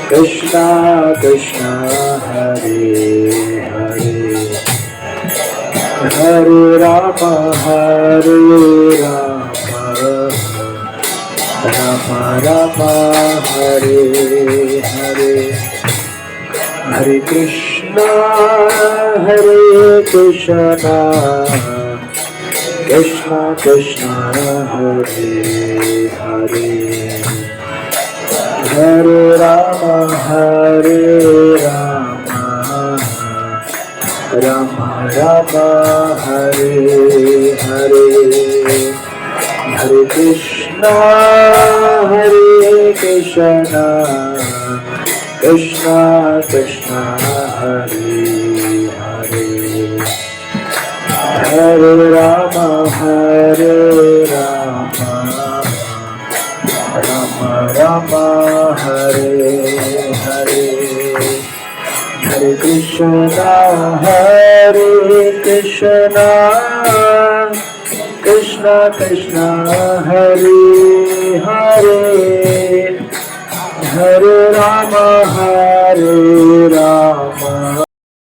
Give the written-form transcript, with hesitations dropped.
Krishna Krishna Hare Hare Hare Rama Hare Rama Rama Rama Hare Hare Hare Krishna Krishna Krishna Hare Hare Hare Rama Rama Rama Hare Hare Hare Krishna Krishna Krishna Hare Hare Hare Rama Rama Rama Hare Hare Hare Krishna Krishna Krishna Hare Hare Hare Rama